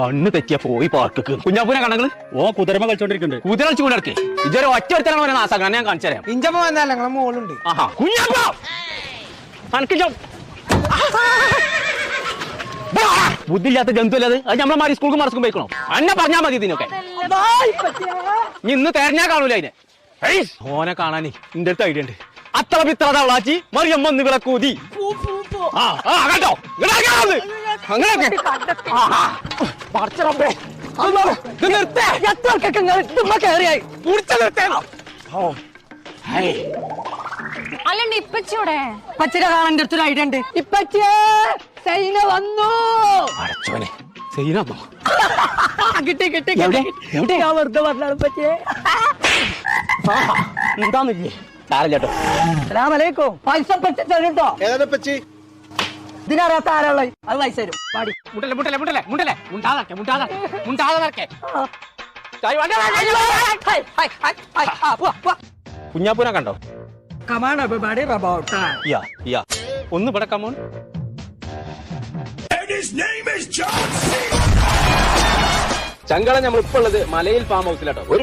കണ്ണ് തെറ്റിയ പോയി പാർക്ക് കുഞ്ഞാപ്പൂനെ കണങ്ങള് ഓ കുതിരമ കളിച്ചോണ്ടിരിക്കുന്നുണ്ട്. കുതിര കളിച്ചു കൊണ്ടിടക്കേ ഇതൊരു ഒറ്റ ഒരുത്തനാണ് നാസാക്കാൻ ഞാൻ കാണിച്ചു തരാം. ഇഞ്ചമ്മ വന്നാല ഞങ്ങളെ മോളുണ്ട്. ആഹാ കുഞ്ഞാപ്പ ബുദ്ധിയില്ലാത്ത ജന്തു അല്ലത്. അത് നമ്മളെ മാറി സ്കൂൾക്ക് മറസ്ക്കും പോയിക്കണോ? അന്നെ പറഞ്ഞാൽ മതി ഇതിനൊക്കെ. ഇന്ന് തെരഞ്ഞാ കാണൂല അതിനെ. ഓനെ കാണാനേ ഇന്റെ അടുത്ത് ഐഡിയ ഉണ്ട്. അത്ര പിത്ര തവളാച്ചി മറിയമ്മ ഒന്ന് വിളക്കൂതി കേട്ടോ. അങ്ങനെയൊക്കെ അല്ലണ്ട് ഇപ്പച്ചൂടെ ഇപ്പച്ചിനെ കാണാൻ എൻ്റെ അടുത്തൊരു ഐഡിയ ഉണ്ട്. ഇപ്പച്ചേ സൈന വന്നു. അടച്ചോനെ സൈനമ്മ കിട്ടി കിട്ടി കിട്ടി. ഞാൻ വെറുതെ പറഞ്ഞാണ് ഇപ്പച്ചേ. എന്താന്നില്ലേ സാരല്ലോ. അസ്സലാമലൈക്കും. പൈസ പറ്റി തരുട്ടോ. ഇതിനറിയാത്ത ആരാളെ അത് പൈസ തരും. പാടി മുട്ടല്ലേ മുട്ടല്ലേ മുട്ടല്ലേ മുട്ടല്ലേ മുണ്ടാതെ മുണ്ടാതെ മുണ്ടാതെ കുഞ്ഞാപ്പൂനെ കണ്ടോ? കമാൺ എവരിബഡി റബൌട്ട് ഒന്ന് ഇവിടെ കമോൺ. ചങ്കള നമ്മൾ ഇപ്പൊ ഉള്ളത് മലയിൽ ഫാം ഹൗസിലാട്ടോ. ഒരു